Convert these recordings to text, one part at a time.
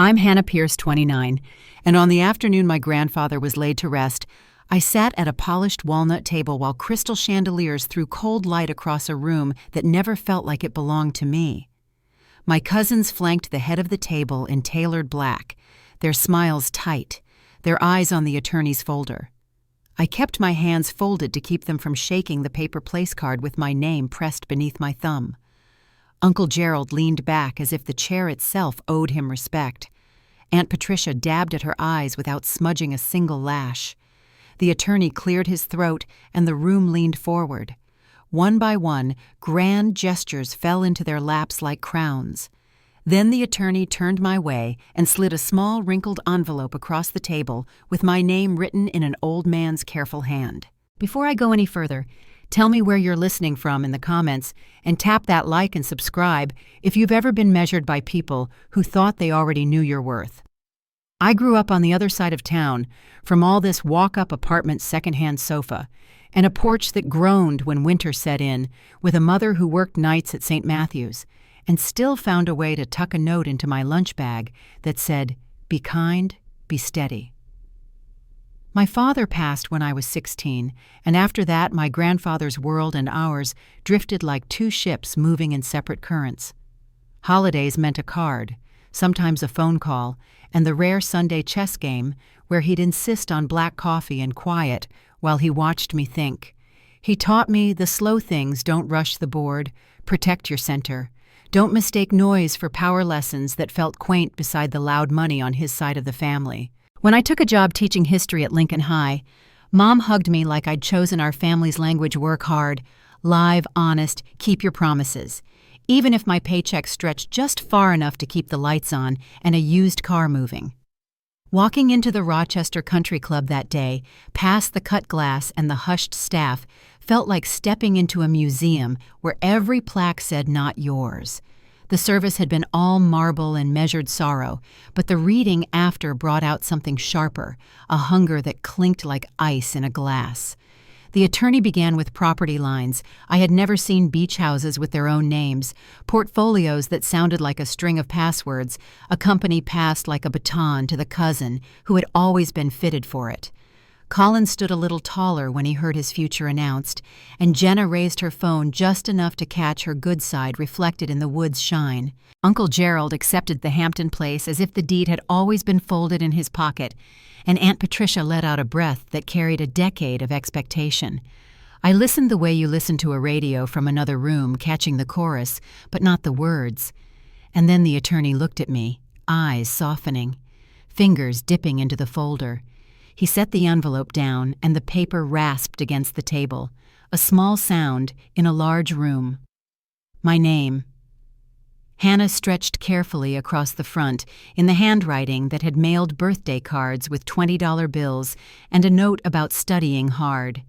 I'm Hannah Pierce, 29, and on the afternoon my grandfather was laid to rest, I sat at a polished walnut table while crystal chandeliers threw cold light across a room that never felt like it belonged to me. My cousins flanked the head of the table in tailored black, their smiles tight, their eyes on the attorney's folder. I kept my hands folded to keep them from shaking the paper place card with my name pressed beneath my thumb. Uncle Gerald leaned back as if the chair itself owed him respect. Aunt Patricia dabbed at her eyes without smudging a single lash. The attorney cleared his throat, and the room leaned forward. One by one, grand gestures fell into their laps like crowns. Then the attorney turned my way and slid a small wrinkled envelope across the table with my name written in an old man's careful hand. Before I go any further, tell me where you're listening from in the comments and tap that like and subscribe if you've ever been measured by people who thought they already knew your worth. I grew up on the other side of town from all this walk-up apartment secondhand sofa and a porch that groaned when winter set in, with a mother who worked nights at St. Matthew's and still found a way to tuck a note into my lunch bag that said, "Be kind, be steady." My father passed when I was 16, and after that my grandfather's world and ours drifted like two ships moving in separate currents. Holidays meant a card, sometimes a phone call, and the rare Sunday chess game where he'd insist on black coffee and quiet while he watched me think. He taught me the slow things: don't rush the board, protect your center. Don't mistake noise for power lessons that felt quaint beside the loud money on his side of the family. When I took a job teaching history at Lincoln High, Mom hugged me like I'd chosen our family's language: work hard, live, honest, keep your promises, even if my paycheck stretched just far enough to keep the lights on and a used car moving. Walking into the Rochester Country Club that day, past the cut glass and the hushed staff, felt like stepping into a museum where every plaque said "not yours." The service had been all marble and measured sorrow, but the reading after brought out something sharper, a hunger that clinked like ice in a glass. The attorney began with property lines. I had never seen beach houses with their own names, portfolios that sounded like a string of passwords, a company passed like a baton to the cousin who had always been fitted for it. Colin stood a little taller when he heard his future announced, and Jenna raised her phone just enough to catch her good side reflected in the wood's shine. Uncle Gerald accepted the Hampton place as if the deed had always been folded in his pocket, and Aunt Patricia let out a breath that carried a decade of expectation. I listened the way you listen to a radio from another room, catching the chorus, but not the words. And then the attorney looked at me, eyes softening, fingers dipping into the folder. He set the envelope down, and the paper rasped against the table, a small sound in a large room. My name. Hannah stretched carefully across the front in the handwriting that had mailed birthday cards with $20 bills and a note about studying hard.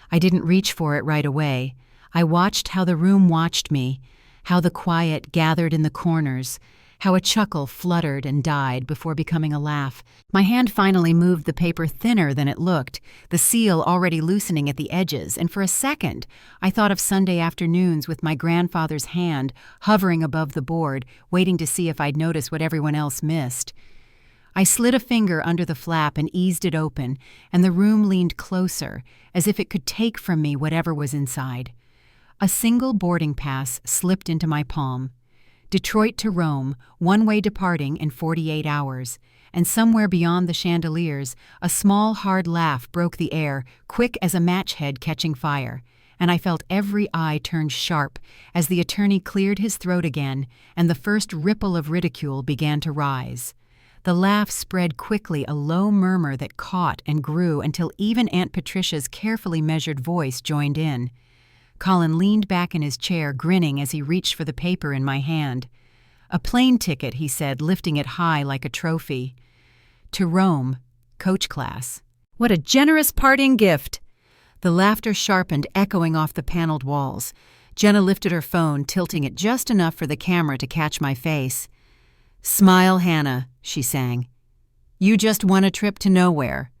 I didn't reach for it right away. I watched how the room watched me, how the quiet gathered in the corners, how a chuckle fluttered and died before becoming a laugh. My hand finally moved the paper thinner than it looked, the seal already loosening at the edges, and for a second I thought of Sunday afternoons with my grandfather's hand hovering above the board, waiting to see if I'd notice what everyone else missed. I slid a finger under the flap and eased it open, and the room leaned closer, as if it could take from me whatever was inside. A single boarding pass slipped into my palm. Detroit to Rome, one-way departing in 48 hours, and somewhere beyond the chandeliers, a small hard laugh broke the air, quick as a match head catching fire, and I felt every eye turn sharp as the attorney cleared his throat again and the first ripple of ridicule began to rise. The laugh spread quickly, a low murmur that caught and grew until even Aunt Patricia's carefully measured voice joined in. Colin leaned back in his chair, grinning as he reached for the paper in my hand. "A plane ticket," he said, lifting it high like a trophy. "To Rome, coach class." "What a generous parting gift!" The laughter sharpened, echoing off the paneled walls. Jenna lifted her phone, tilting it just enough for the camera to catch my face. "Smile, Hannah," she sang. "You just won a trip to nowhere."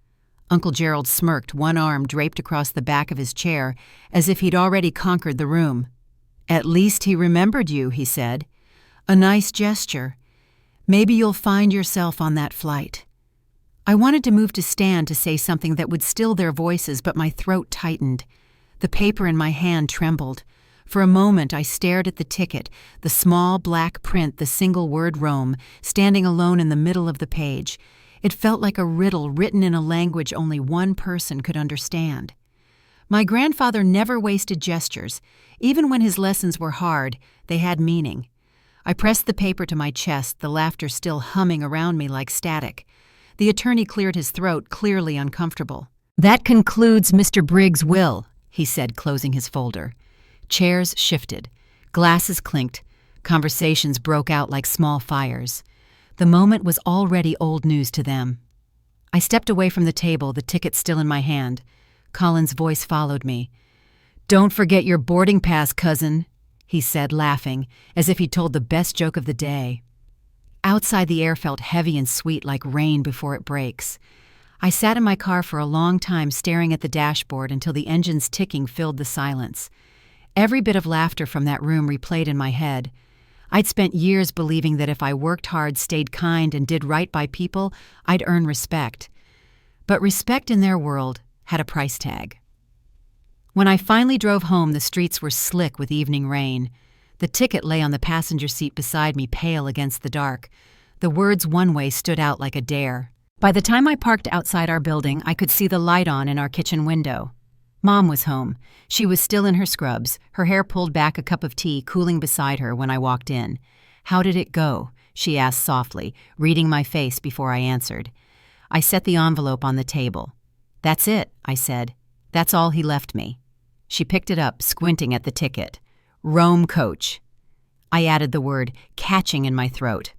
Uncle Gerald smirked, one arm draped across the back of his chair, as if he'd already conquered the room. "At least he remembered you," he said. "A nice gesture. Maybe you'll find yourself on that flight. I wanted to move to stand to say something that would still their voices, but my throat tightened. The paper in my hand trembled. For a moment I stared at the ticket, the small black print, the single word Rome, standing alone in the middle of the page. It felt like a riddle written in a language only one person could understand. My grandfather never wasted gestures. Even when his lessons were hard, they had meaning. I pressed the paper to my chest, the laughter still humming around me like static. The attorney cleared his throat, clearly uncomfortable. "That concludes Mr. Briggs' will," he said, closing his folder. Chairs shifted. Glasses clinked. Conversations broke out like small fires. The moment was already old news to them. I stepped away from the table, the ticket still in my hand. Colin's voice followed me. "Don't forget your boarding pass, cousin," he said, laughing, as if he told the best joke of the day. Outside, the air felt heavy and sweet like rain before it breaks. I sat in my car for a long time, staring at the dashboard until the engine's ticking filled the silence. Every bit of laughter from that room replayed in my head. I'd spent years believing that if I worked hard, stayed kind, and did right by people, I'd earn respect. But respect in their world had a price tag. When I finally drove home, the streets were slick with evening rain. The ticket lay on the passenger seat beside me, pale against the dark. The words "one way" stood out like a dare. By the time I parked outside our building, I could see the light on in our kitchen window. Mom was home. She was still in her scrubs, her hair pulled back, a cup of tea cooling beside her when I walked in. "How did it go?" she asked softly, reading my face before I answered. I set the envelope on the table. "That's it," I said. "That's all he left me." She picked it up, squinting at the ticket. "Rome coach." I added the word, catching in my throat.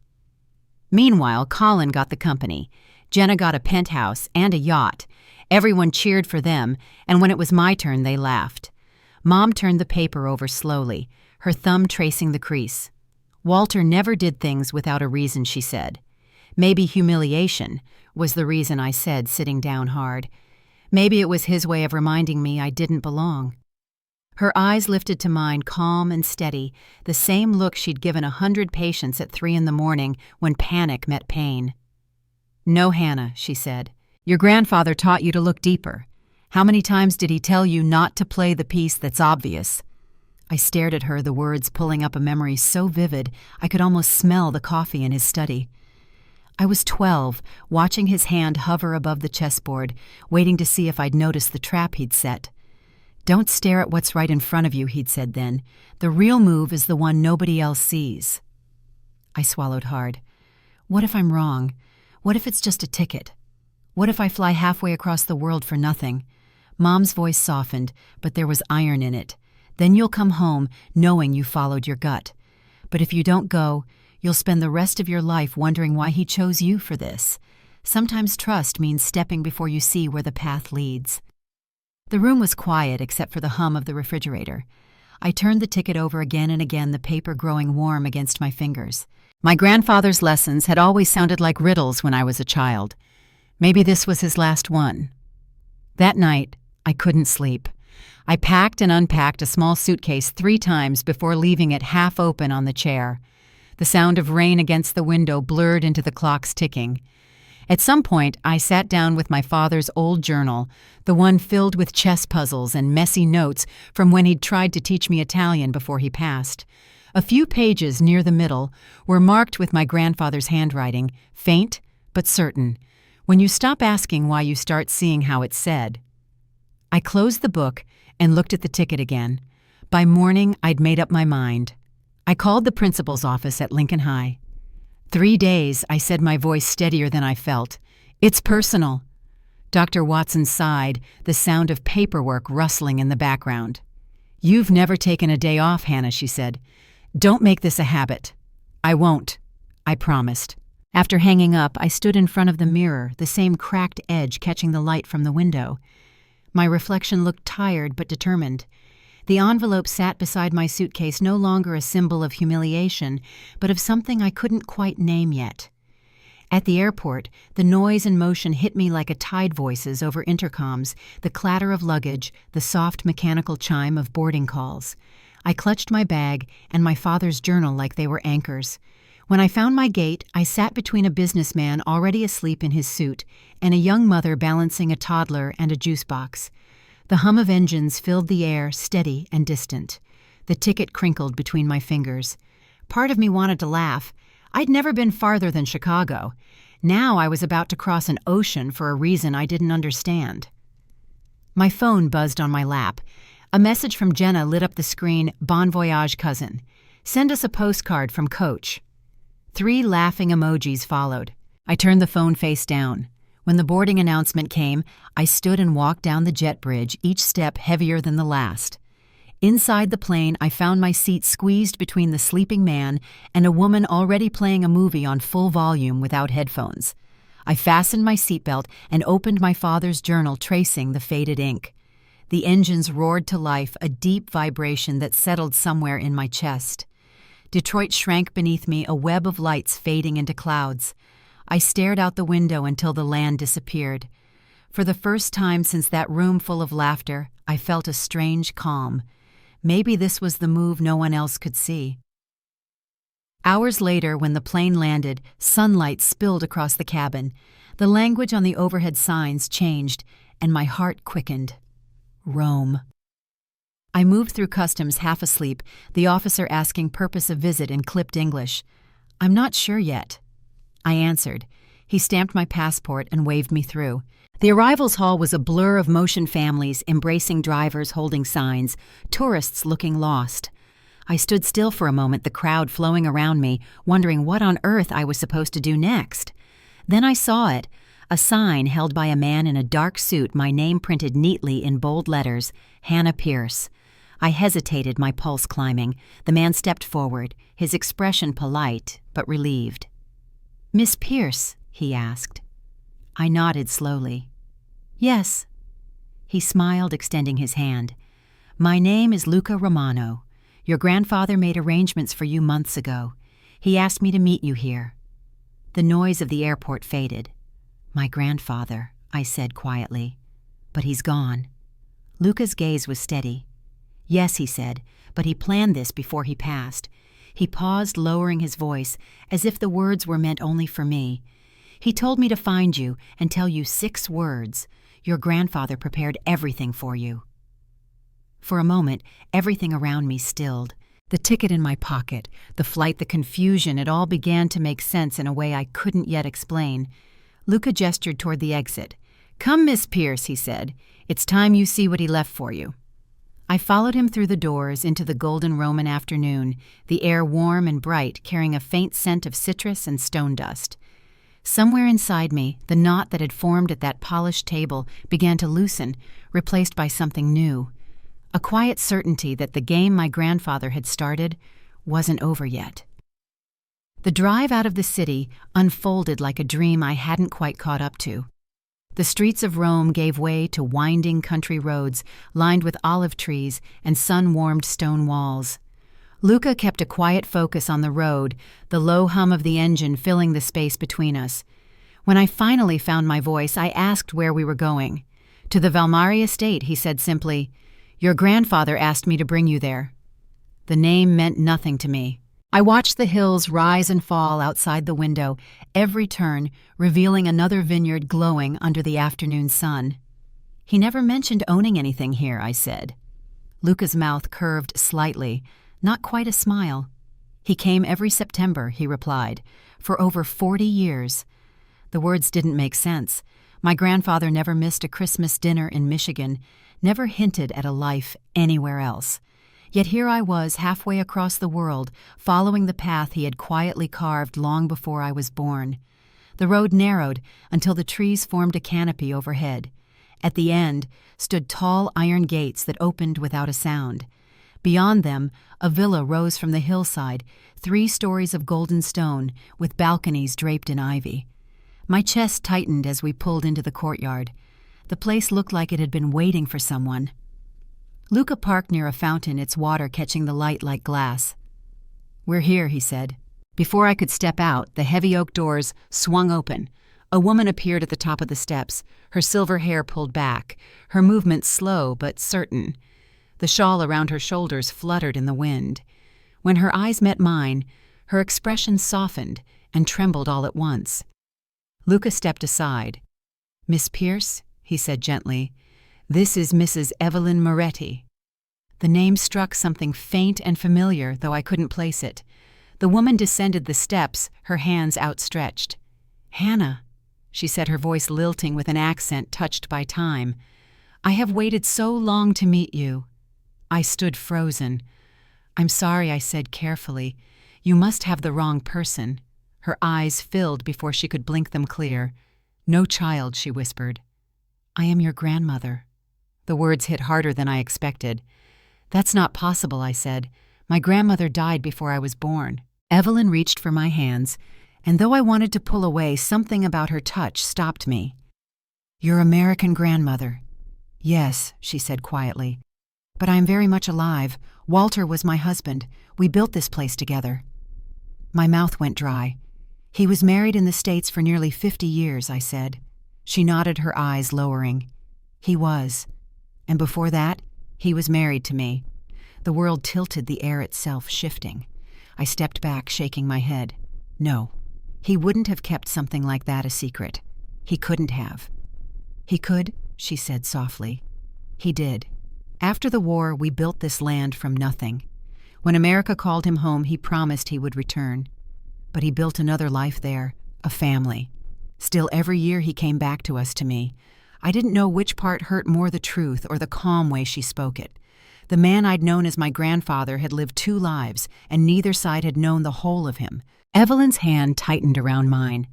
Meanwhile, Colin got the company. Jenna got a penthouse and a yacht. Everyone cheered for them, and when it was my turn, they laughed. Mom turned the paper over slowly, her thumb tracing the crease. "Walter never did things without a reason," she said. "Maybe humiliation was the reason," I said, sitting down hard. "Maybe it was his way of reminding me I didn't belong." Her eyes lifted to mine, calm and steady, the same look she'd given 100 patients at 3 a.m. when panic met pain. "No, Hannah," she said. "Your grandfather taught you to look deeper. How many times did he tell you not to play the piece that's obvious?" I stared at her, the words pulling up a memory so vivid I could almost smell the coffee in his study. I was 12, watching his hand hover above the chessboard, waiting to see if I'd noticed the trap he'd set. "Don't stare at what's right in front of you," he'd said then. "The real move is the one nobody else sees." I swallowed hard. What if I'm wrong? What if it's just a ticket? What if I fly halfway across the world for nothing? Mom's voice softened, but there was iron in it. "Then you'll come home knowing you followed your gut. But if you don't go, you'll spend the rest of your life wondering why he chose you for this. Sometimes trust means stepping before you see where the path leads." The room was quiet except for the hum of the refrigerator. I turned the ticket over again and again, the paper growing warm against my fingers. My grandfather's lessons had always sounded like riddles when I was a child. Maybe this was his last one. That night, I couldn't sleep. I packed and unpacked a small suitcase 3 times before leaving it half open on the chair. The sound of rain against the window blurred into the clock's ticking. At some point, I sat down with my father's old journal, the one filled with chess puzzles and messy notes from when he'd tried to teach me Italian before he passed. A few pages near the middle were marked with my grandfather's handwriting, faint but certain. When you stop asking why, you start seeing how it's said. I closed the book and looked at the ticket again. By morning, I'd made up my mind. I called the principal's office at Lincoln High. 3 days, I said, my voice steadier than I felt. "It's personal." Dr. Watson sighed, the sound of paperwork rustling in the background. "You've never taken a day off, Hannah," she said. "Don't make this a habit." "I won't," I promised. After hanging up, I stood in front of the mirror, the same cracked edge catching the light from the window. My reflection looked tired but determined. The envelope sat beside my suitcase, no longer a symbol of humiliation, but of something I couldn't quite name yet. At the airport, the noise and motion hit me like a tide voices over intercoms, the clatter of luggage, the soft mechanical chime of boarding calls. I clutched my bag and my father's journal like they were anchors. When I found my gate, I sat between a businessman already asleep in his suit and a young mother balancing a toddler and a juice box. The hum of engines filled the air, steady and distant. The ticket crinkled between my fingers. Part of me wanted to laugh. I'd never been farther than Chicago. Now I was about to cross an ocean for a reason I didn't understand. My phone buzzed on my lap. A message from Jenna lit up the screen. Bon voyage, cousin. Send us a postcard from Coach. 3 laughing emojis followed. I turned the phone face down. When the boarding announcement came, I stood and walked down the jet bridge, each step heavier than the last. Inside the plane, I found my seat squeezed between the sleeping man and a woman already playing a movie on full volume without headphones. I fastened my seatbelt and opened my father's journal, tracing the faded ink. The engines roared to life, a deep vibration that settled somewhere in my chest. Detroit shrank beneath me, a web of lights fading into clouds. I stared out the window until the land disappeared. For the first time since that room full of laughter, I felt a strange calm. Maybe this was the move no one else could see. Hours later, when the plane landed, sunlight spilled across the cabin. The language on the overhead signs changed, and my heart quickened. Rome. I moved through customs half asleep, the officer asking purpose of visit in clipped English. "I'm not sure yet." I answered. He stamped my passport and waved me through. The arrivals hall was a blur of motion families, embracing drivers holding signs, tourists looking lost. I stood still for a moment, the crowd flowing around me, wondering what on earth I was supposed to do next. Then I saw it, a sign held by a man in a dark suit, my name printed neatly in bold letters, Hannah Pierce. I hesitated, my pulse climbing. The man stepped forward, his expression polite but relieved. "Miss Pierce?" he asked. I nodded slowly. "Yes." He smiled, extending his hand. "My name is Luca Romano. Your grandfather made arrangements for you months ago. He asked me to meet you here." The noise of the airport faded. "My grandfather," I said quietly. "But he's gone." Luca's gaze was steady. "Yes," he said, "but he planned this before he passed." He paused, lowering his voice, as if the words were meant only for me. "He told me to find you and tell you 6 words. Your grandfather prepared everything for you." For a moment, everything around me stilled. The ticket in my pocket, the flight, the confusion, it all began to make sense in a way I couldn't yet explain. Luca gestured toward the exit. "Come, Miss Pierce," he said. "It's time you see what he left for you." I followed him through the doors into the golden Roman afternoon, the air warm and bright, carrying a faint scent of citrus and stone dust. Somewhere inside me, the knot that had formed at that polished table began to loosen, replaced by something new. A quiet certainty that the game my grandfather had started wasn't over yet. The drive out of the city unfolded like a dream I hadn't quite caught up to. The streets of Rome gave way to winding country roads lined with olive trees and sun-warmed stone walls. Luca kept a quiet focus on the road, the low hum of the engine filling the space between us. When I finally found my voice, I asked where we were going. "To the Valmari estate," he said simply. "Your grandfather asked me to bring you there." The name meant nothing to me. I watched the hills rise and fall outside the window, every turn revealing another vineyard glowing under the afternoon sun. "He never mentioned owning anything here," I said. Luca's mouth curved slightly, not quite a smile. "He came every September," he replied, "for over 40 years. The words didn't make sense. My grandfather never missed a Christmas dinner in Michigan, never hinted at a life anywhere else. Yet here I was, halfway across the world, following the path he had quietly carved long before I was born. The road narrowed until the trees formed a canopy overhead. At the end stood tall iron gates that opened without a sound. Beyond them, a villa rose from the hillside, 3 stories of golden stone, with balconies draped in ivy. My chest tightened as we pulled into the courtyard. The place looked like it had been waiting for someone. Luca parked near a fountain, its water catching the light like glass. "We're here," he said. Before I could step out, the heavy oak doors swung open. A woman appeared at the top of the steps, her silver hair pulled back, her movements slow but certain. The shawl around her shoulders fluttered in the wind. When her eyes met mine, Her expression softened and trembled all at once. Luca stepped aside. "Miss Pierce," he said gently, "this is Mrs. Evelyn Moretti." The name struck something faint and familiar, though I couldn't place it. The woman descended the steps, her hands outstretched. "Hannah," she said, her voice lilting with an accent touched by time. "I have waited so long to meet you." I stood frozen. "I'm sorry," I said carefully. "You must have the wrong person." Her eyes filled before she could blink them clear. "No child," she whispered. "I am your grandmother." The words hit harder than I expected. "That's not possible," I said. "My grandmother died before I was born." Evelyn reached for my hands, and though I wanted to pull away, something about her touch stopped me. "Your American grandmother." "Yes," she said quietly. "But I am very much alive. Walter was my husband. We built this place together." My mouth went dry. "He was married in the States for nearly 50 years, I said. She nodded, her eyes lowering. "He was. And before that, he was married to me." The world tilted, the air itself shifting. I stepped back, shaking my head. "No, he wouldn't have kept something like that a secret. He couldn't have." "He could," she said softly. "He did. After the war, we built this land from nothing. When America called him home, he promised he would return. But he built another life there, a family. Still, every year he came back to us, to me. I didn't know which part hurt more, the truth or the calm way she spoke it. The man I'd known as my grandfather had lived 2 lives, and neither side had known the whole of him." Evelyn's hand tightened around mine.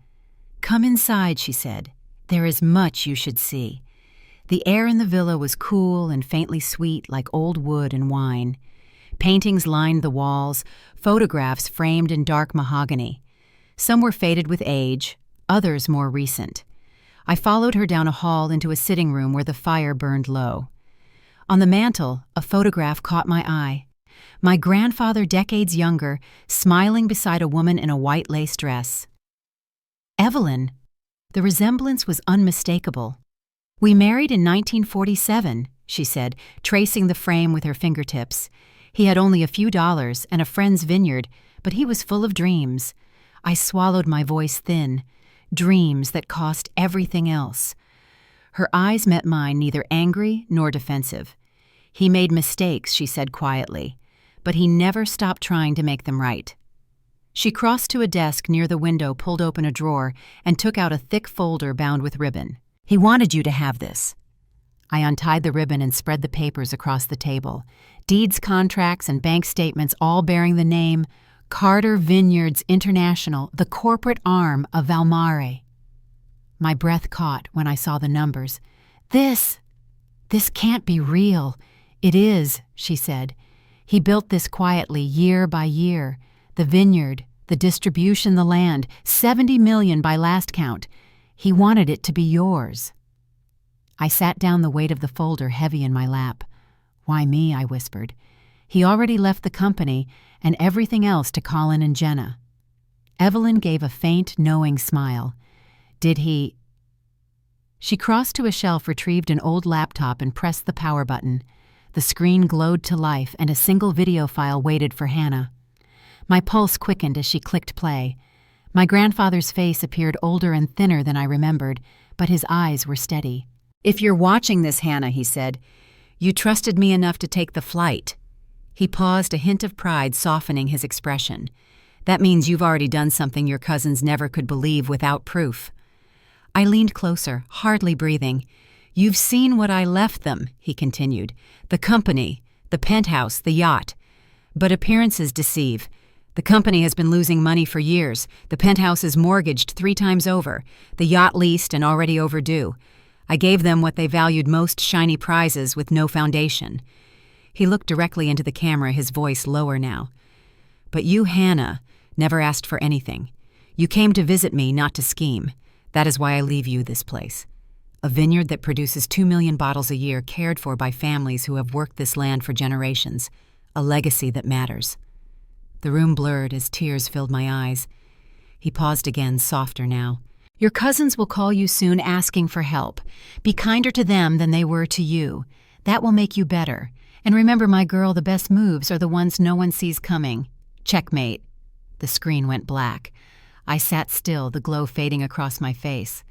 "Come inside," she said. "There is much you should see." The air in the villa was cool and faintly sweet, like old wood and wine. Paintings lined the walls, photographs framed in dark mahogany. Some were faded with age, others more recent. I followed her down a hall into a sitting room where the fire burned low. On the mantel, a photograph caught my eye. My grandfather, decades younger, smiling beside a woman in a white lace dress. "Evelyn!" The resemblance was unmistakable. "We married in 1947, she said, tracing the frame with her fingertips. He had only a few dollars and a friend's vineyard, but he was full of dreams. I swallowed, my voice thin. Dreams that cost everything else. Her eyes met mine, neither angry nor defensive. "He made mistakes," she said quietly, "but he never stopped trying to make them right." She crossed to a desk near the window, pulled open a drawer, and took out a thick folder bound with ribbon. "He wanted you to have this." I untied the ribbon and spread the papers across the table. Deeds, contracts, and bank statements, all bearing the name Carter Vineyards International, the corporate arm of Valmare. My breath caught when I saw the numbers. This can't be real." "It is," she said. "He built this quietly, year by year. The vineyard, the distribution, the land, 70 million by last count. He wanted it to be yours." I sat down, the weight of the folder heavy in my lap. "Why me?" I whispered. "He already left the company and everything else to Colin and Jenna." Evelyn gave a faint, knowing smile. "Did he—" She crossed to a shelf, retrieved an old laptop, and pressed the power button. The screen glowed to life, and a single video file waited for Hannah. My pulse quickened as she clicked play. My grandfather's face appeared older and thinner than I remembered, but his eyes were steady. "If you're watching this, Hannah," he said, "you trusted me enough to take the flight." He paused, a hint of pride softening his expression. "That means you've already done something your cousins never could believe without proof." I leaned closer, hardly breathing. "You've seen what I left them," he continued. "The company, the penthouse, the yacht. But appearances deceive. The company has been losing money for years. The penthouse is mortgaged 3 times over. The yacht leased and already overdue. I gave them what they valued most, shiny prizes with no foundation." He looked directly into the camera, his voice lower now. "But you, Hannah, never asked for anything. You came to visit me, not to scheme. That is why I leave you this place. A vineyard that produces 2 million bottles a year, cared for by families who have worked this land for generations. A legacy that matters." The room blurred as tears filled my eyes. He paused again, softer now. "Your cousins will call you soon asking for help. Be kinder to them than they were to you. That will make you better. And remember, my girl, the best moves are the ones no one sees coming. Checkmate." The screen went black. I sat still, the glow fading across my face.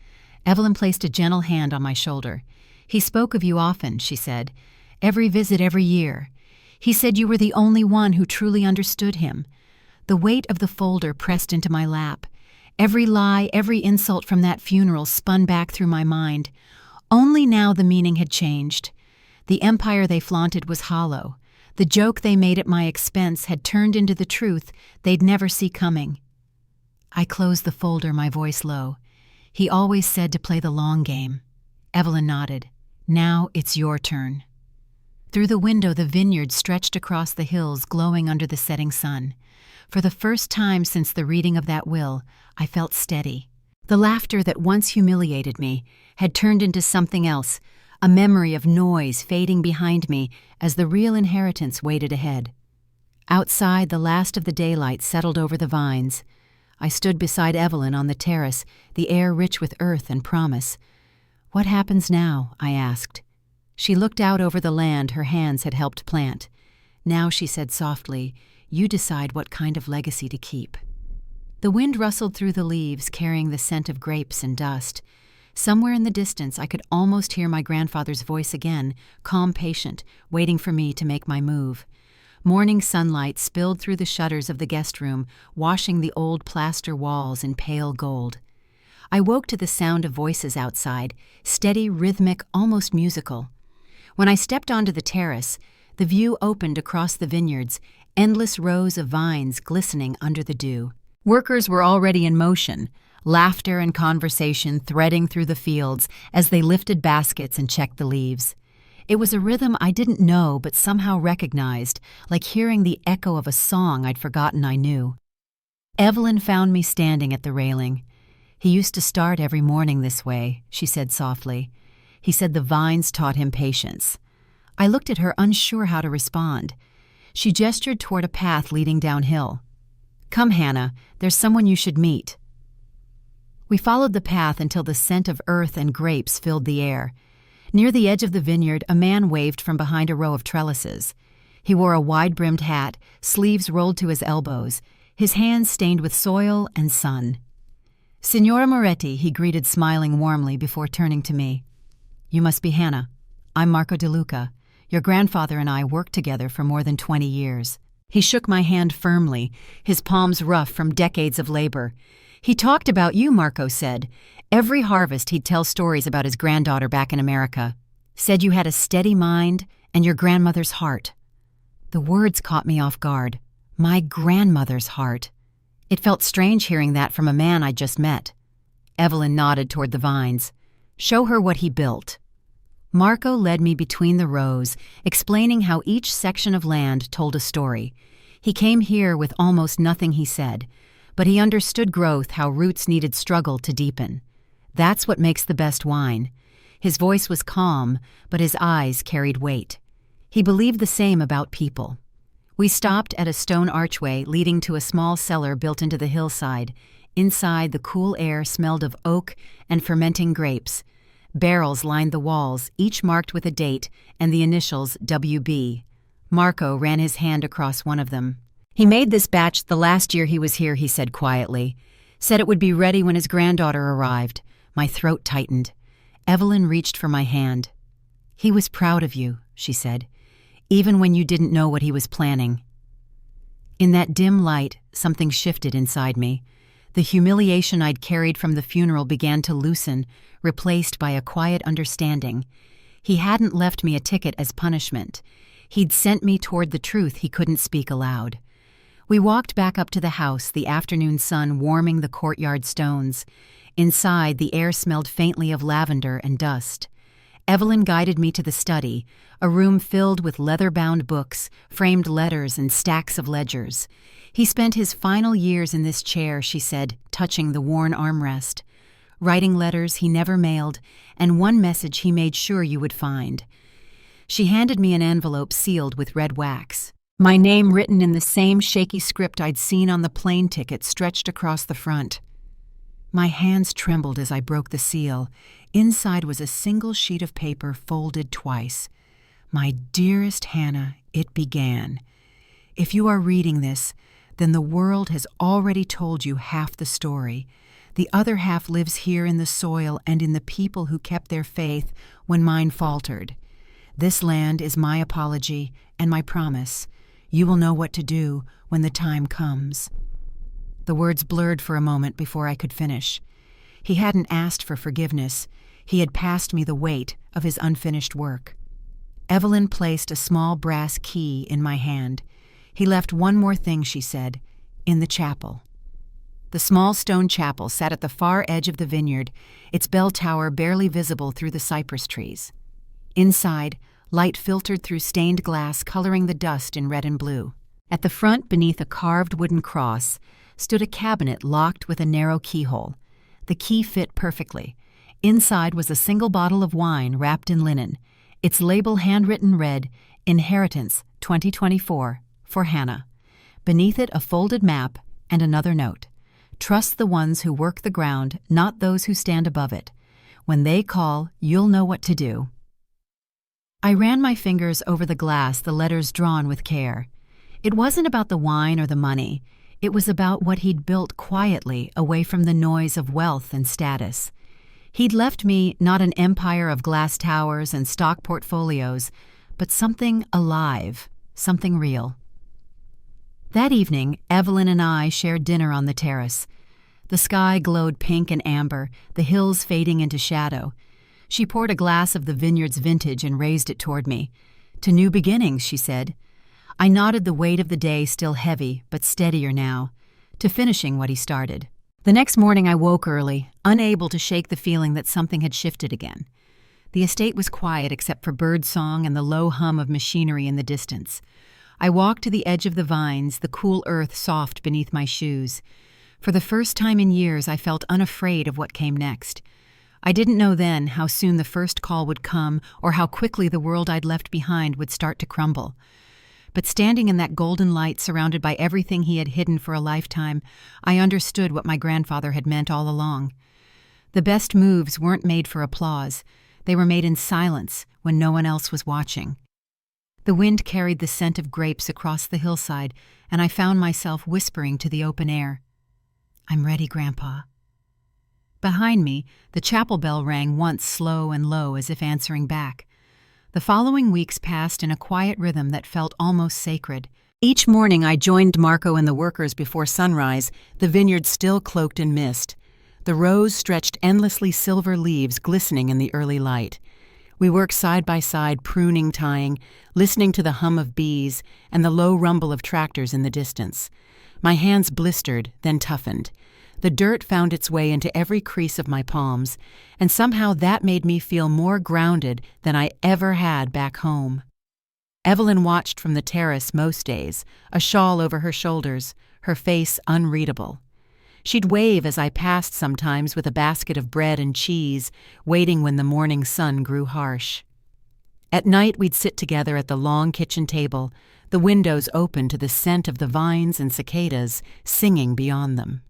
Evelyn placed a gentle hand on my shoulder. "He spoke of you often," she said. "Every visit, every year. He said you were the only one who truly understood him." The weight of the folder pressed into my lap. Every lie, every insult from that funeral spun back through my mind. Only now the meaning had changed. The empire they flaunted was hollow. The joke they made at my expense had turned into the truth they'd never see coming. I closed the folder, my voice low. "He always said to play the long game." Evelyn nodded. "Now it's your turn." Through the window, the vineyard stretched across the hills, glowing under the setting sun. For the first time since the reading of that will, I felt steady. The laughter that once humiliated me had turned into something else, a memory of noise fading behind me as the real inheritance waited ahead. Outside, the last of the daylight settled over the vines. I stood beside Evelyn on the terrace, the air rich with earth and promise. "What happens now?" I asked. She looked out over the land her hands had helped plant. "Now," she said softly, "you decide what kind of legacy to keep." The wind rustled through the leaves, carrying the scent of grapes and dust. Somewhere in the distance, I could almost hear my grandfather's voice again, calm, patient, waiting for me to make my move. Morning sunlight spilled through the shutters of the guest room, washing the old plaster walls in pale gold. I woke to the sound of voices outside, steady, rhythmic, almost musical. When I stepped onto the terrace, the view opened across the vineyards, endless rows of vines glistening under the dew. Workers were already in motion, laughter and conversation threading through the fields as they lifted baskets and checked the leaves. It was a rhythm I didn't know but somehow recognized, like hearing the echo of a song I'd forgotten I knew. Evelyn found me standing at the railing. "He used to start every morning this way," she said softly. "He said the vines taught him patience." I looked at her, unsure how to respond. She gestured toward a path leading downhill. "Come, Hannah, there's someone you should meet." We followed the path until the scent of earth and grapes filled the air. Near the edge of the vineyard, a man waved from behind a row of trellises. He wore a wide-brimmed hat, sleeves rolled to his elbows, his hands stained with soil and sun. "Signora Moretti," he greeted, smiling warmly before turning to me. "You must be Hannah. I'm Marco De Luca. Your grandfather and I worked together for more than 20 years. He shook my hand firmly, his palms rough from decades of labor. "He talked about you," Marco said. "Every harvest he'd tell stories about his granddaughter back in America. Said you had a steady mind and your grandmother's heart." The words caught me off guard. My grandmother's heart. It felt strange hearing that from a man I'd just met. Evelyn nodded toward the vines. "Show her what he built." Marco led me between the rows, explaining how each section of land told a story. He came here with almost nothing, he said, but he understood growth, how roots needed struggle to deepen. That's what makes the best wine. His voice was calm, but his eyes carried weight. He believed the same about people. We stopped at a stone archway leading to a small cellar built into the hillside. Inside, the cool air smelled of oak and fermenting grapes. Barrels lined the walls, each marked with a date and the initials WB. Marco ran his hand across one of them. "He made this batch the last year he was here," he said quietly. "Said it would be ready when his granddaughter arrived." My throat tightened. Evelyn reached for my hand. "He was proud of you," she said, "even when you didn't know what he was planning." In that dim light, something shifted inside me. The humiliation I'd carried from the funeral began to loosen, replaced by a quiet understanding. He hadn't left me a ticket as punishment. He'd sent me toward the truth he couldn't speak aloud. We walked back up to the house, the afternoon sun warming the courtyard stones. Inside, the air smelled faintly of lavender and dust. Evelyn guided me to the study, a room filled with leather-bound books, framed letters, and stacks of ledgers. "He spent his final years in this chair," she said, touching the worn armrest. "Writing letters he never mailed, and one message he made sure you would find." She handed me an envelope sealed with red wax. My name written in the same shaky script I'd seen on the plane ticket stretched across the front. My hands trembled as I broke the seal. Inside was a single sheet of paper folded twice. "My dearest Hannah," it began. "If you are reading this, then the world has already told you half the story. The other half lives here in the soil and in the people who kept their faith when mine faltered. This land is my apology and my promise. You will know what to do when the time comes." The words blurred for a moment before I could finish. He hadn't asked for forgiveness. He had passed me the weight of his unfinished work. Evelyn placed a small brass key in my hand. "He left one more thing," she said, "in the chapel." The small stone chapel sat at the far edge of the vineyard, its bell tower barely visible through the cypress trees. Inside, light filtered through stained glass, coloring the dust in red and blue. At the front, beneath a carved wooden cross, stood a cabinet locked with a narrow keyhole. The key fit perfectly. Inside was a single bottle of wine wrapped in linen. Its label handwritten read, "Inheritance 2024 for Hannah." Beneath it a folded map and another note. "Trust the ones who work the ground, not those who stand above it. When they call, you'll know what to do." I ran my fingers over the glass, the letters drawn with care. It wasn't about the wine or the money. It was about what he'd built quietly away from the noise of wealth and status. He'd left me not an empire of glass towers and stock portfolios, but something alive, something real. That evening, Evelyn and I shared dinner on the terrace. The sky glowed pink and amber, the hills fading into shadow. She poured a glass of the vineyard's vintage and raised it toward me. "To new beginnings," she said. I nodded, the weight of the day still heavy, but steadier now. To finishing what he started. The next morning I woke early, unable to shake the feeling that something had shifted again. The estate was quiet except for bird song and the low hum of machinery in the distance. I walked to the edge of the vines, the cool earth soft beneath my shoes. For the first time in years I felt unafraid of what came next. I didn't know then how soon the first call would come or how quickly the world I'd left behind would start to crumble. But standing in that golden light surrounded by everything he had hidden for a lifetime, I understood what my grandfather had meant all along. The best moves weren't made for applause. They were made in silence when no one else was watching. The wind carried the scent of grapes across the hillside, and I found myself whispering to the open air, "I'm ready, Grandpa." Behind me, the chapel bell rang once slow and low as if answering back. The following weeks passed in a quiet rhythm that felt almost sacred. Each morning I joined Marco and the workers before sunrise, the vineyard still cloaked in mist. The rows stretched endlessly, silver leaves glistening in the early light. We worked side by side, pruning, tying, listening to the hum of bees and the low rumble of tractors in the distance. My hands blistered, then toughened. The dirt found its way into every crease of my palms, and somehow that made me feel more grounded than I ever had back home. Evelyn watched from the terrace most days, a shawl over her shoulders, her face unreadable. She'd wave as I passed sometimes with a basket of bread and cheese, waiting when the morning sun grew harsh. At night we'd sit together at the long kitchen table, the windows open to the scent of the vines and cicadas singing beyond them.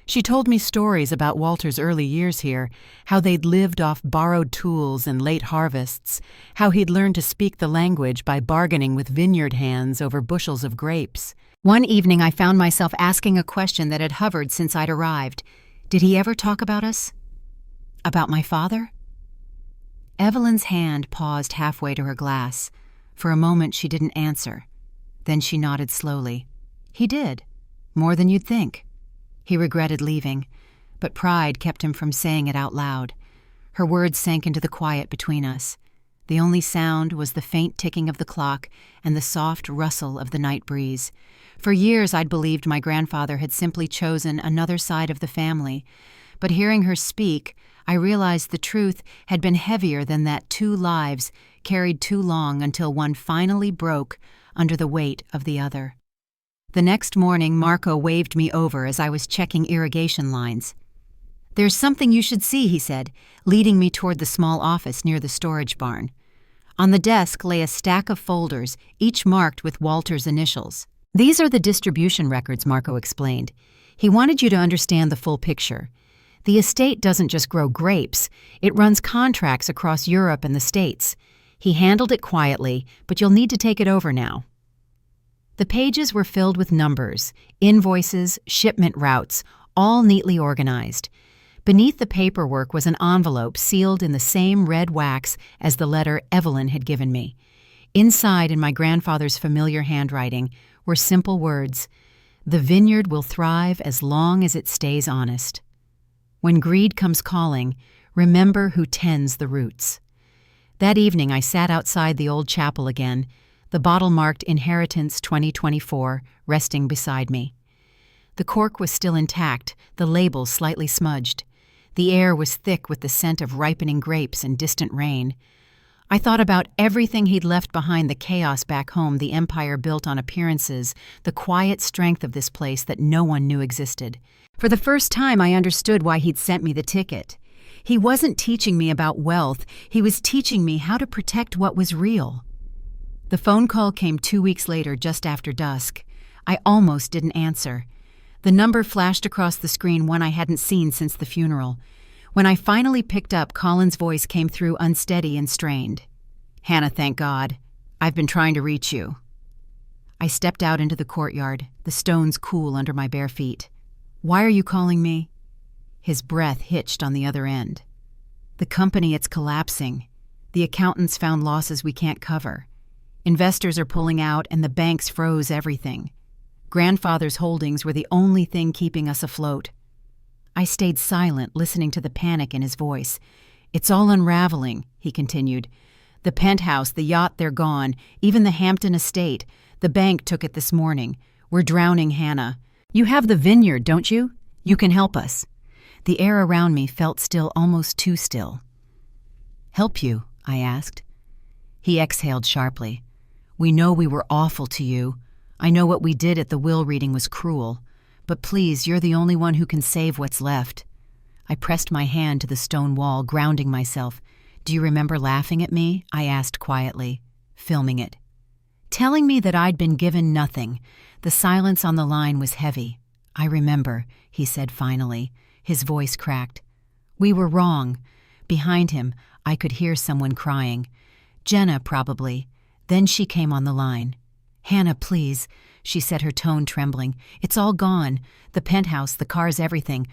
She told me stories about Walter's early years here, how they'd lived off borrowed tools and late harvests, how he'd learned to speak the language by bargaining with vineyard hands over bushels of grapes. One evening I found myself asking a question that had hovered since I'd arrived. Did he ever talk about us? About my father? Evelyn's hand paused halfway to her glass. For a moment she didn't answer. Then she nodded slowly. He did. More than you'd think. He regretted leaving, but pride kept him from saying it out loud. Her words sank into the quiet between us. The only sound was the faint ticking of the clock and the soft rustle of the night breeze. For years I'd believed my grandfather had simply chosen another side of the family, but hearing her speak, I realized the truth had been heavier than that. Two lives carried too long until one finally broke under the weight of the other. The next morning, Marco waved me over as I was checking irrigation lines. "There's something you should see," he said, leading me toward the small office near the storage barn. On the desk lay a stack of folders, each marked with Walter's initials. "These are the distribution records," Marco explained. "He wanted you to understand the full picture. The estate doesn't just grow grapes, it runs contracts across Europe and the States. He handled it quietly, but you'll need to take it over now." The pages were filled with numbers, invoices, shipment routes, all neatly organized. Beneath the paperwork was an envelope sealed in the same red wax as the letter Evelyn had given me. Inside, in my grandfather's familiar handwriting, were simple words: "The vineyard will thrive as long as it stays honest. When greed comes calling, remember who tends the roots." That evening I sat outside the old chapel again, the bottle marked Inheritance 2024 resting beside me. The cork was still intact, the label slightly smudged. The air was thick with the scent of ripening grapes and distant rain. I thought about everything he'd left behind, the chaos back home, the empire built on appearances, the quiet strength of this place that no one knew existed. For the first time, I understood why he'd sent me the ticket. He wasn't teaching me about wealth, he was teaching me how to protect what was real. The phone call came 2 weeks later, just after dusk. I almost didn't answer. The number flashed across the screen, one I hadn't seen since the funeral. When I finally picked up, Colin's voice came through unsteady and strained. "Hannah, thank God. I've been trying to reach you." I stepped out into the courtyard, the stones cool under my bare feet. "Why are you calling me?" His breath hitched on the other end. "The company, it's collapsing. The accountants found losses we can't cover. Investors are pulling out and the banks froze everything. Grandfather's holdings were the only thing keeping us afloat." I stayed silent, listening to the panic in his voice. "It's all unraveling," he continued. "The penthouse, the yacht, they're gone. Even the Hampton estate. The bank took it this morning. We're drowning, Hannah. You have the vineyard, don't you? You can help us." The air around me felt still, almost too still. "Help you?" I asked. He exhaled sharply. "We know we were awful to you. I know what we did at the will reading was cruel. But please, you're the only one who can save what's left." I pressed my hand to the stone wall, grounding myself. "Do you remember laughing at me?" I asked quietly, filming it. "Telling me that I'd been given nothing." The silence on the line was heavy. "I remember," he said finally. His voice cracked. "We were wrong." Behind him, I could hear someone crying. Jenna, probably. Then she came on the line. "Hannah, please," she said, her tone trembling. "It's all gone. The penthouse, the cars, everything.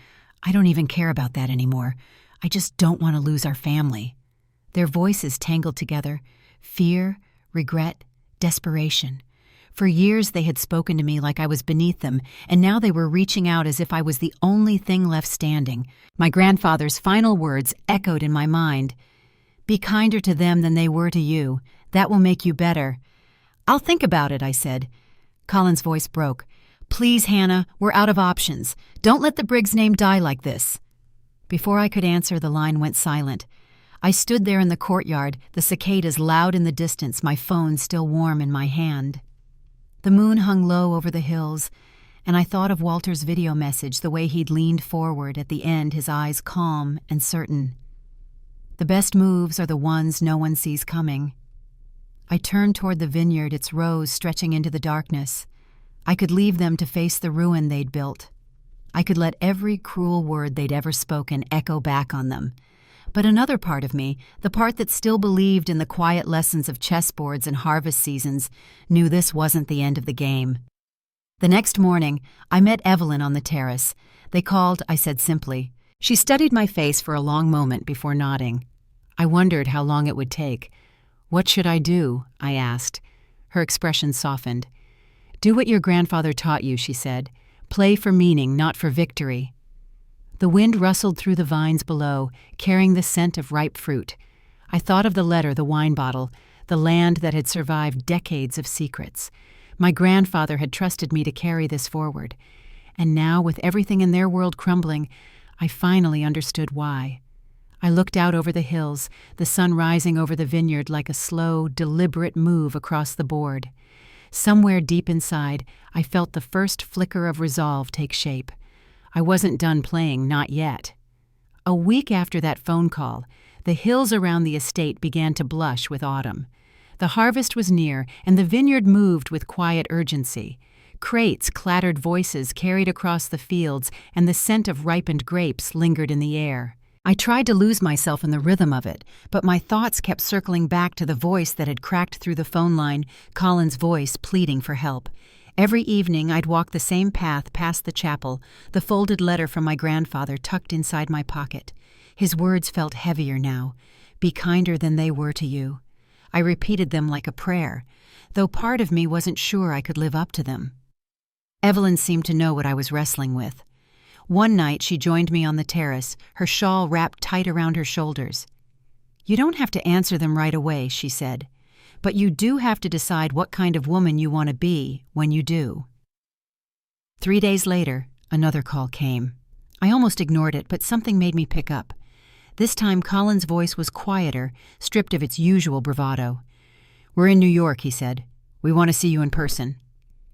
I don't even care about that anymore. I just don't want to lose our family." Their voices tangled together. Fear, regret, desperation. For years they had spoken to me like I was beneath them, and now they were reaching out as if I was the only thing left standing. My grandfather's final words echoed in my mind. "Be kinder to them than they were to you. That will make you better." "I'll think about it," I said. Colin's voice broke. "Please, Hannah, we're out of options. Don't let the Briggs name die like this." Before I could answer, the line went silent. I stood there in the courtyard, the cicadas loud in the distance, my phone still warm in my hand. The moon hung low over the hills, and I thought of Walter's video message, the way he'd leaned forward at the end, his eyes calm and certain. The best moves are the ones no one sees coming. I turned toward the vineyard, its rows stretching into the darkness. I could leave them to face the ruin they'd built. I could let every cruel word they'd ever spoken echo back on them. But another part of me, the part that still believed in the quiet lessons of chessboards and harvest seasons, knew this wasn't the end of the game. The next morning, I met Evelyn on the terrace. "They called," I said simply. She studied my face for a long moment before nodding. I wondered how long it would take. "What should I do?" I asked. Her expression softened. "Do what your grandfather taught you," she said. "Play for meaning, not for victory." The wind rustled through the vines below, carrying the scent of ripe fruit. I thought of the letter, the wine bottle, the land that had survived decades of secrets. My grandfather had trusted me to carry this forward. And now, with everything in their world crumbling, I finally understood why. I looked out over the hills, the sun rising over the vineyard like a slow, deliberate move across the board. Somewhere deep inside, I felt the first flicker of resolve take shape. I wasn't done playing, not yet. A week after that phone call, the hills around the estate began to blush with autumn. The harvest was near, and the vineyard moved with quiet urgency. Crates, clattered voices carried across the fields, and the scent of ripened grapes lingered in the air. I tried to lose myself in the rhythm of it, but my thoughts kept circling back to the voice that had cracked through the phone line, Colin's voice pleading for help. Every evening I'd walk the same path past the chapel, the folded letter from my grandfather tucked inside my pocket. His words felt heavier now. Be kinder than they were to you. I repeated them like a prayer, though part of me wasn't sure I could live up to them. Evelyn seemed to know what I was wrestling with. One night she joined me on the terrace, her shawl wrapped tight around her shoulders. You don't have to answer them right away, she said, but you do have to decide what kind of woman you want to be when you do. 3 days later, another call came. I almost ignored it, but something made me pick up. This time Colin's voice was quieter, stripped of its usual bravado. We're in New York, he said. We want to see you in person.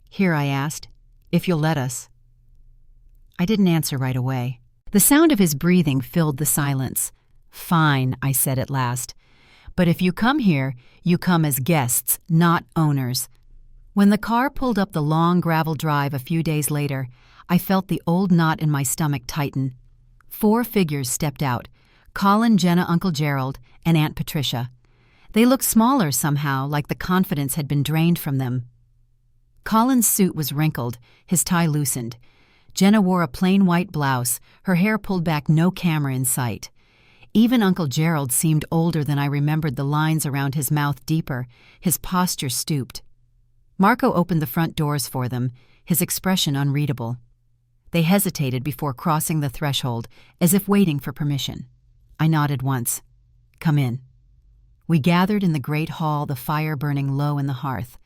Here, I asked, if you'll let us. I didn't answer right away. The sound of his breathing filled the silence. Fine, I said at last. But if you come here, you come as guests, not owners. When the car pulled up the long gravel drive a few days later, I felt the old knot in my stomach tighten. 4 figures stepped out: Colin, Jenna, Uncle Gerald, and Aunt Patricia. They looked smaller somehow, like the confidence had been drained from them. Colin's suit was wrinkled, his tie loosened. Jenna wore a plain white blouse, her hair pulled back, no camera in sight. Even Uncle Gerald seemed older than I remembered, the lines around his mouth deeper, his posture stooped. Marco opened the front doors for them, his expression unreadable. They hesitated before crossing the threshold, as if waiting for permission. I nodded once. Come in. We gathered in the great hall, the fire burning low in the hearth.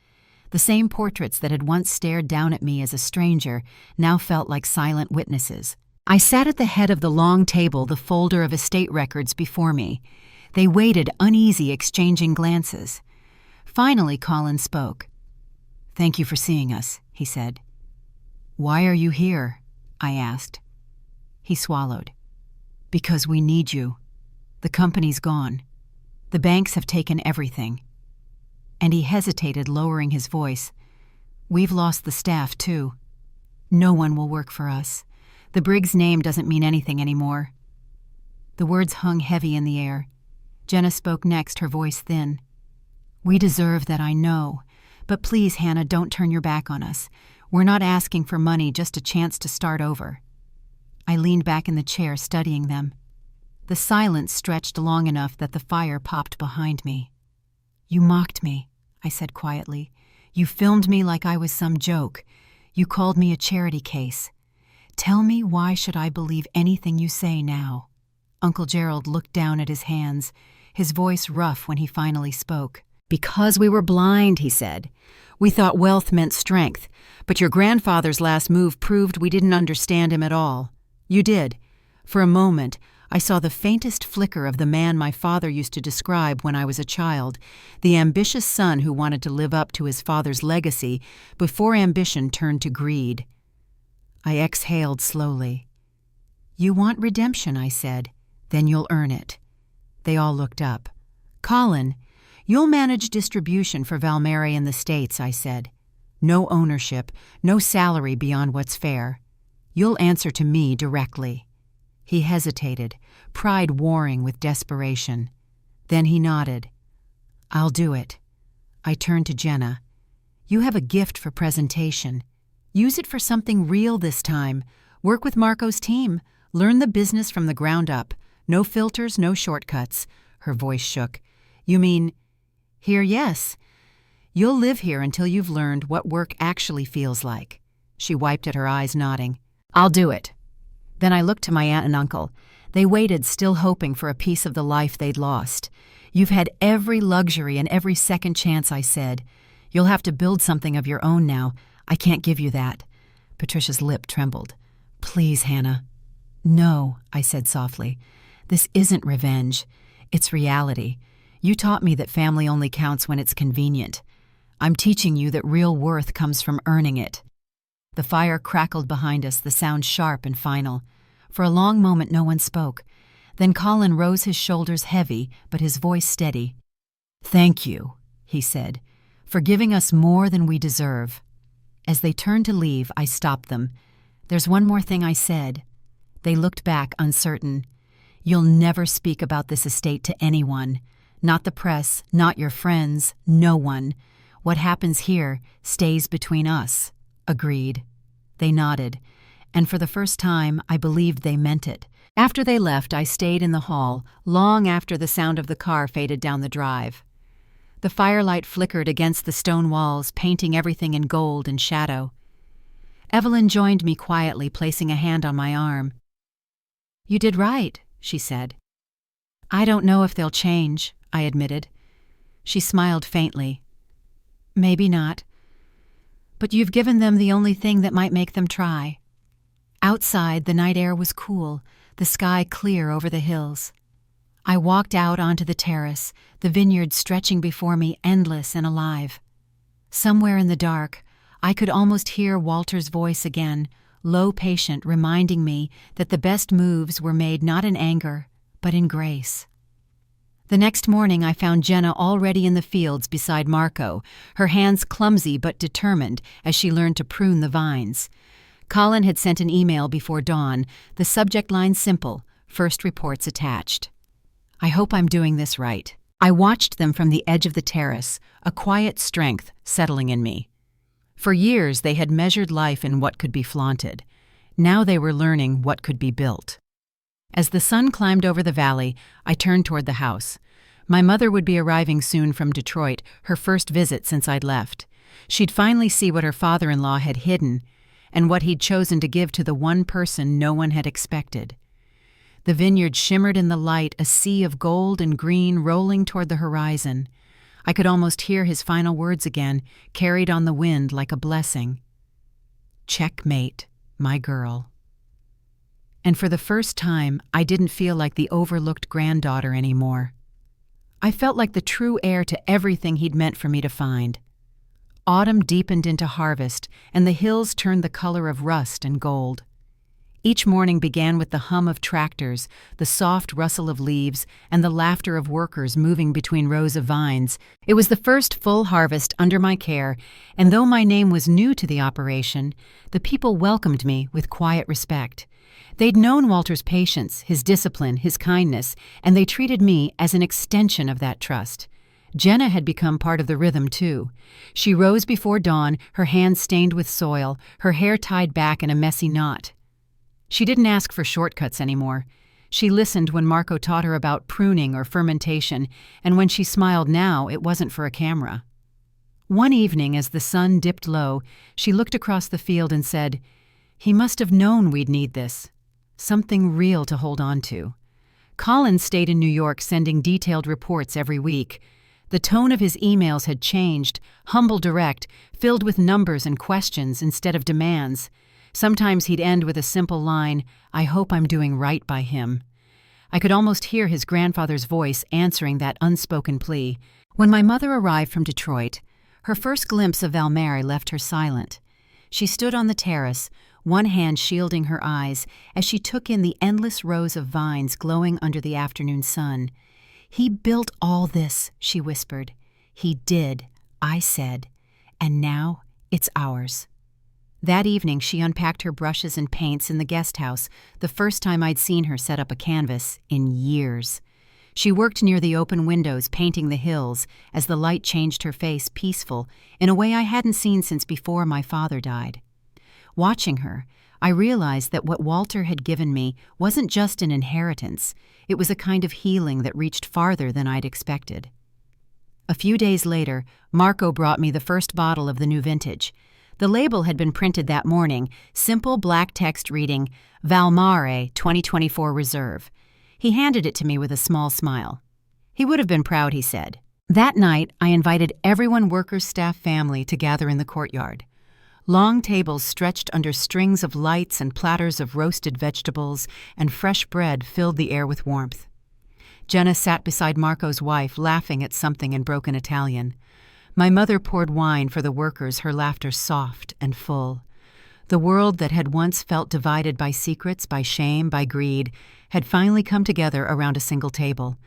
The same portraits that had once stared down at me as a stranger now felt like silent witnesses. I sat at the head of the long table, the folder of estate records before me. They waited, uneasy, exchanging glances. Finally, Colin spoke. Thank you for seeing us, he said. Why are you here? I asked. He swallowed. Because we need you. The company's gone. The banks have taken everything. And he hesitated, lowering his voice. We've lost the staff, too. No one will work for us. The Briggs name doesn't mean anything anymore. The words hung heavy in the air. Jenna spoke next, her voice thin. We deserve that, I know. But please, Hannah, don't turn your back on us. We're not asking for money, just a chance to start over. I leaned back in the chair, studying them. The silence stretched long enough that the fire popped behind me. You mocked me, I said quietly. You filmed me like I was some joke. You called me a charity case. Tell me, why should I believe anything you say now? Uncle Gerald looked down at his hands, his voice rough when he finally spoke. Because we were blind, he said. We thought wealth meant strength, but your grandfather's last move proved we didn't understand him at all. You did. For a moment, I saw the faintest flicker of the man my father used to describe when I was a child, the ambitious son who wanted to live up to his father's legacy before ambition turned to greed. I exhaled slowly. You want redemption, I said. Then you'll earn it. They all looked up. Colin, you'll manage distribution for Valmeri in the States, I said. No ownership, no salary beyond what's fair. You'll answer to me directly. He hesitated, pride warring with desperation. Then he nodded. I'll do it. I turned to Jenna. You have a gift for presentation. Use it for something real this time. Work with Marco's team. Learn the business from the ground up. No filters, no shortcuts. Her voice shook. You mean, here, yes. You'll live here until you've learned what work actually feels like. She wiped at her eyes, nodding. I'll do it. Then I looked to my aunt and uncle. They waited, still hoping for a piece of the life they'd lost. You've had every luxury and every second chance, I said. You'll have to build something of your own now. I can't give you that. Patricia's lip trembled. Please, Hannah. No, I said softly. This isn't revenge. It's reality. You taught me that family only counts when it's convenient. I'm teaching you that real worth comes from earning it. The fire crackled behind us, the sound sharp and final. For a long moment no one spoke. Then Colin rose, his shoulders heavy, but his voice steady. Thank you, he said, for giving us more than we deserve. As they turned to leave, I stopped them. There's one more thing, I said. They looked back, uncertain. You'll never speak about this estate to anyone. Not the press, not your friends, no one. What happens here stays between us. Agreed. They nodded, and for the first time I believed they meant it. After they left, I stayed in the hall, long after the sound of the car faded down the drive. The firelight flickered against the stone walls, painting everything in gold and shadow. Evelyn joined me quietly, placing a hand on my arm. "You did right," she said. "I don't know if they'll change," I admitted. She smiled faintly. "Maybe not. But you've given them the only thing that might make them try." Outside, the night air was cool, the sky clear over the hills. I walked out onto the terrace, the vineyard stretching before me, endless and alive. Somewhere in the dark, I could almost hear Walter's voice again, low, patient, reminding me that the best moves were made not in anger, but in grace. The next morning I found Jenna already in the fields beside Marco, her hands clumsy but determined as she learned to prune the vines. Colin had sent an email before dawn, the subject line simple, "First reports attached." I hope I'm doing this right. I watched them from the edge of the terrace, a quiet strength settling in me. For years they had measured life in what could be flaunted. Now they were learning what could be built. As the sun climbed over the valley, I turned toward the house. My mother would be arriving soon from Detroit, her first visit since I'd left. She'd finally see what her father-in-law had hidden, and what he'd chosen to give to the one person no one had expected. The vineyard shimmered in the light, a sea of gold and green rolling toward the horizon. I could almost hear his final words again, carried on the wind like a blessing. "Checkmate, my girl." And for the first time, I didn't feel like the overlooked granddaughter anymore. I felt like the true heir to everything he'd meant for me to find. Autumn deepened into harvest, and the hills turned the color of rust and gold. Each morning began with the hum of tractors, the soft rustle of leaves, and the laughter of workers moving between rows of vines. It was the first full harvest under my care, and though my name was new to the operation, the people welcomed me with quiet respect. They'd known Walter's patience, his discipline, his kindness, and they treated me as an extension of that trust. Jenna had become part of the rhythm, too. She rose before dawn, her hands stained with soil, her hair tied back in a messy knot. She didn't ask for shortcuts anymore. She listened when Marco taught her about pruning or fermentation, and when she smiled now, it wasn't for a camera. One evening, as the sun dipped low, she looked across the field and said, "He must have known we'd need this. Something real to hold on to." Colin stayed in New York sending detailed reports every week. The tone of his emails had changed, humble direct, filled with numbers and questions instead of demands. Sometimes he'd end with a simple line, "I hope I'm doing right by him." I could almost hear his grandfather's voice answering that unspoken plea. When my mother arrived from Detroit, her first glimpse of Valmary left her silent. She stood on the terrace, one hand shielding her eyes, as she took in the endless rows of vines glowing under the afternoon sun. "He built all this," she whispered. "He did," I said, "and now it's ours." That evening she unpacked her brushes and paints in the guest house, the first time I'd seen her set up a canvas in years. She worked near the open windows, painting the hills, as the light changed her face peaceful, in a way I hadn't seen since before my father died. Watching her, I realized that what Walter had given me wasn't just an inheritance, it was a kind of healing that reached farther than I'd expected. A few days later, Marco brought me the first bottle of the new vintage. The label had been printed that morning, simple black text reading, "Valmare 2024 Reserve." He handed it to me with a small smile. He would have been proud, he said. That night, I invited everyone, workers, staff, family, to gather in the courtyard. Long tables stretched under strings of lights and platters of roasted vegetables, and fresh bread filled the air with warmth. Jenna sat beside Marco's wife, laughing at something in broken Italian. My mother poured wine for the workers, her laughter soft and full. The world that had once felt divided by secrets, by shame, by greed, had finally come together around a single table.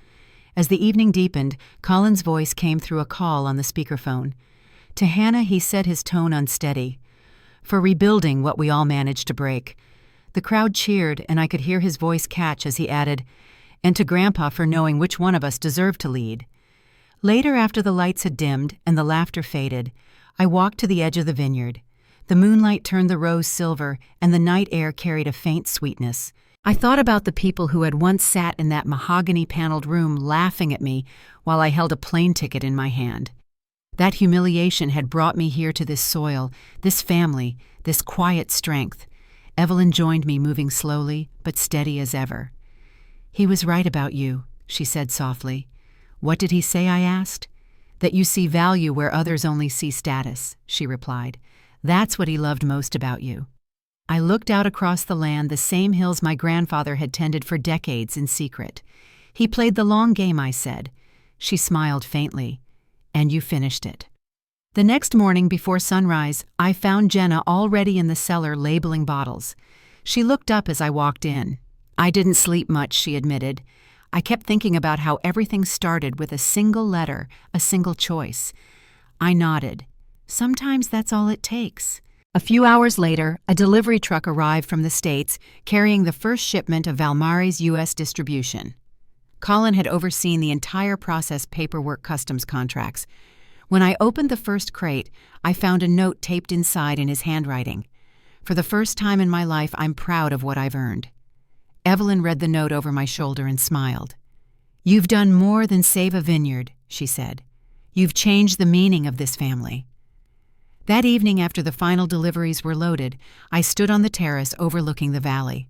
As the evening deepened, Colin's voice came through a call on the speakerphone. To Hannah, he said, his tone unsteady, "For rebuilding what we all managed to break." The crowd cheered, and I could hear his voice catch as he added, "And to Grandpa for knowing which one of us deserved to lead." Later, after the lights had dimmed and the laughter faded, I walked to the edge of the vineyard. The moonlight turned the rose silver, and the night air carried a faint sweetness. I thought about the people who had once sat in that mahogany-paneled room laughing at me while I held a plane ticket in my hand. That humiliation had brought me here to this soil, this family, this quiet strength. Evelyn joined me, moving slowly, but steady as ever. "He was right about you," she said softly. "What did he say?" I asked. "That you see value where others only see status," she replied. "That's what he loved most about you." I looked out across the land, the same hills my grandfather had tended for decades in secret. "He played the long game," I said. She smiled faintly. "And you finished it." The next morning before sunrise, I found Jenna already in the cellar labeling bottles. She looked up as I walked in. "I didn't sleep much," she admitted. "I kept thinking about how everything started with a single letter, a single choice." I nodded. Sometimes that's all it takes. A few hours later, a delivery truck arrived from the States, carrying the first shipment of Valmari's U.S. distribution. Colin had overseen the entire process: paperwork, customs contracts. When I opened the first crate, I found a note taped inside in his handwriting. "For the first time in my life, I'm proud of what I've earned." Evelyn read the note over my shoulder and smiled. "You've done more than save a vineyard," she said. "You've changed the meaning of this family." That evening, after the final deliveries were loaded, I stood on the terrace overlooking the valley.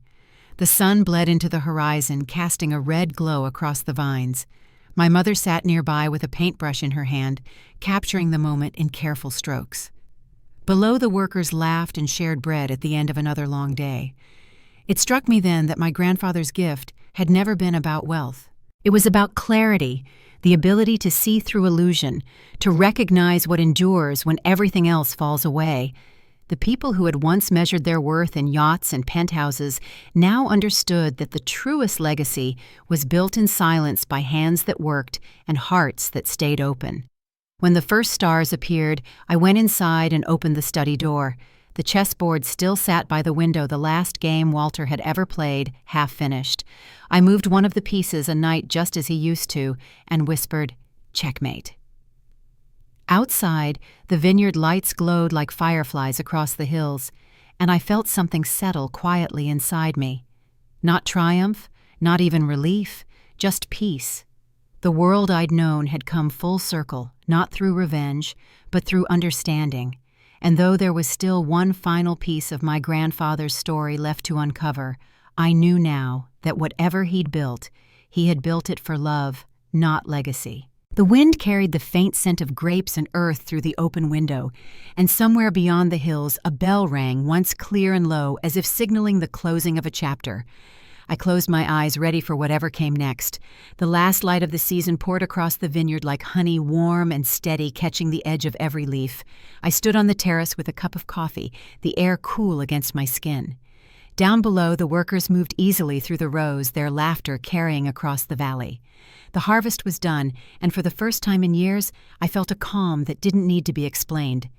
The sun bled into the horizon, casting a red glow across the vines. My mother sat nearby with a paintbrush in her hand, capturing the moment in careful strokes. Below, the workers laughed and shared bread at the end of another long day. It struck me then that my grandfather's gift had never been about wealth. It was about clarity, the ability to see through illusion, to recognize what endures when everything else falls away. The people who had once measured their worth in yachts and penthouses now understood that the truest legacy was built in silence by hands that worked and hearts that stayed open. When the first stars appeared, I went inside and opened the study door. The chessboard still sat by the window, the last game Walter had ever played, half finished. I moved one of the pieces a night just as he used to, and whispered, "Checkmate." Outside, the vineyard lights glowed like fireflies across the hills, and I felt something settle quietly inside me. Not triumph, not even relief, just peace. The world I'd known had come full circle, not through revenge, but through understanding. And though there was still one final piece of my grandfather's story left to uncover, I knew now that whatever he'd built, he had built it for love, not legacy. The wind carried the faint scent of grapes and earth through the open window, and somewhere beyond the hills a bell rang, once clear and low, as if signaling the closing of a chapter. I closed my eyes, ready for whatever came next. The last light of the season poured across the vineyard like honey, warm and steady, catching the edge of every leaf. I stood on the terrace with a cup of coffee, the air cool against my skin. Down below, the workers moved easily through the rows, their laughter carrying across the valley. The harvest was done, and for the first time in years, I felt a calm that didn't need to be explained.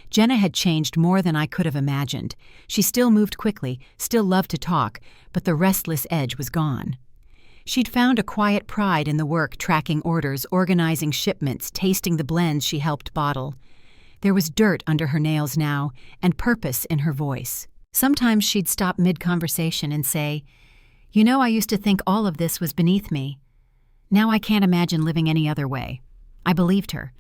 Jenna had changed more than I could have imagined. She still moved quickly, still loved to talk, but the restless edge was gone. She'd found a quiet pride in the work, tracking orders, organizing shipments, tasting the blends she helped bottle. There was dirt under her nails now, and purpose in her voice. Sometimes she'd stop mid-conversation and say, "You know, I used to think all of this was beneath me. Now I can't imagine living any other way." I believed her.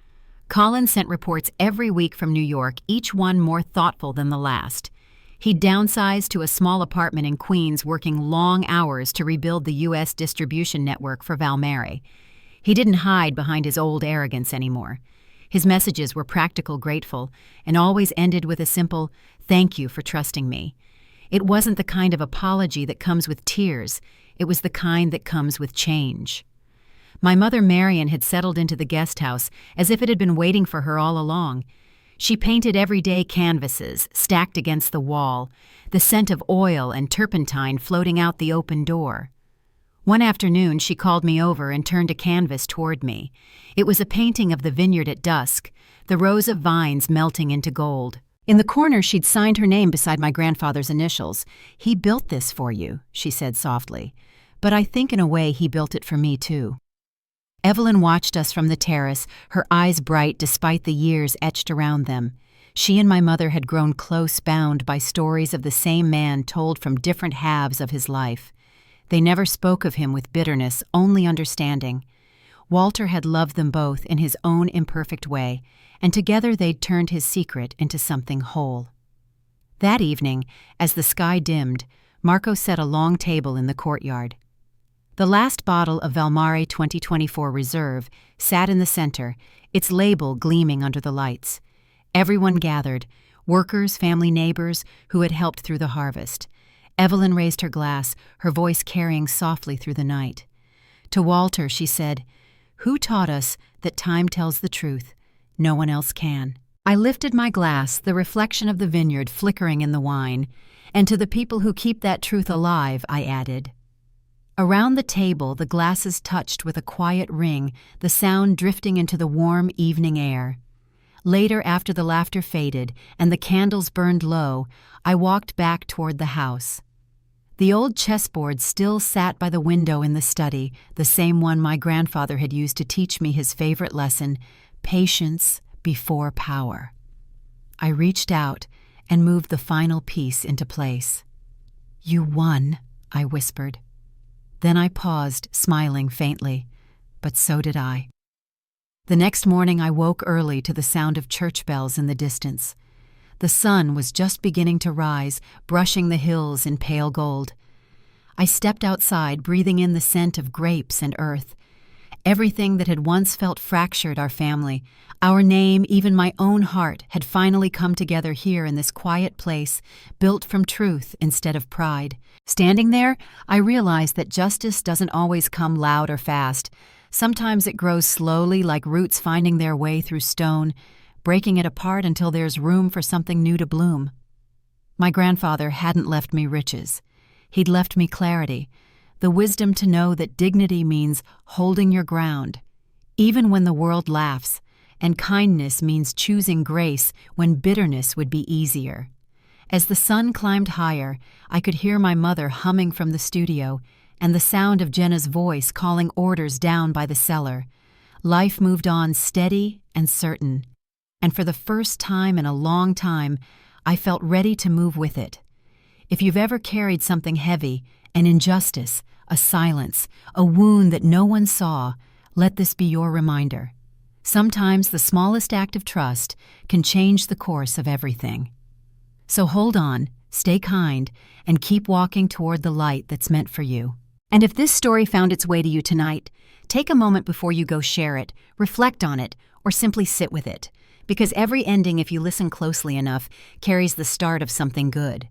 Colin sent reports every week from New York, each one more thoughtful than the last. He'd downsized to a small apartment in Queens, working long hours to rebuild the U.S. distribution network for Valmari. He didn't hide behind his old arrogance anymore. His messages were practical, grateful, and always ended with a simple, "Thank you for trusting me." It wasn't the kind of apology that comes with tears. It was the kind that comes with change. My mother Marion had settled into the guest house as if it had been waiting for her all along. She painted everyday canvases stacked against the wall, the scent of oil and turpentine floating out the open door. One afternoon she called me over and turned a canvas toward me. It was a painting of the vineyard at dusk, the rows of vines melting into gold. In the corner she'd signed her name beside my grandfather's initials. "He built this for you," she said softly. "But I think in a way he built it for me too." Evelyn watched us from the terrace, her eyes bright despite the years etched around them. She and my mother had grown close, bound by stories of the same man told from different halves of his life. They never spoke of him with bitterness, only understanding. Walter had loved them both in his own imperfect way, and together they'd turned his secret into something whole. That evening, as the sky dimmed, Marco set a long table in the courtyard. The last bottle of Valmare 2024 Reserve sat in the center, its label gleaming under the lights. Everyone gathered, workers, family, neighbors who had helped through the harvest. Evelyn raised her glass, her voice carrying softly through the night. To Walter, she said, "Who taught us that time tells the truth? No one else can." I lifted my glass, the reflection of the vineyard flickering in the wine, and to the people who keep that truth alive, I added. Around the table, the glasses touched with a quiet ring, the sound drifting into the warm evening air. Later, after the laughter faded and the candles burned low, I walked back toward the house. The old chessboard still sat by the window in the study, the same one my grandfather had used to teach me his favorite lesson, patience before power. I reached out and moved the final piece into place. "You won," I whispered. Then I paused, smiling faintly, but so did I. The next morning I woke early to the sound of church bells in the distance. The sun was just beginning to rise, brushing the hills in pale gold. I stepped outside, breathing in the scent of grapes and earth. Everything that had once felt fractured our family, our name, even my own heart, had finally come together here in this quiet place, built from truth instead of pride. Standing there, I realized that justice doesn't always come loud or fast. Sometimes it grows slowly, like roots finding their way through stone, breaking it apart until there's room for something new to bloom. My grandfather hadn't left me riches. He'd left me clarity, the wisdom to know that dignity means holding your ground, even when the world laughs, and kindness means choosing grace when bitterness would be easier. As the sun climbed higher, I could hear my mother humming from the studio and the sound of Jenna's voice calling orders down by the cellar. Life moved on steady and certain, and for the first time in a long time, I felt ready to move with it. If you've ever carried something heavy, an injustice, a silence, a wound that no one saw, let this be your reminder. Sometimes the smallest act of trust can change the course of everything. So hold on, stay kind, and keep walking toward the light that's meant for you. And if this story found its way to you tonight, take a moment before you go share it, reflect on it, or simply sit with it. Because every ending, if you listen closely enough, carries the start of something good.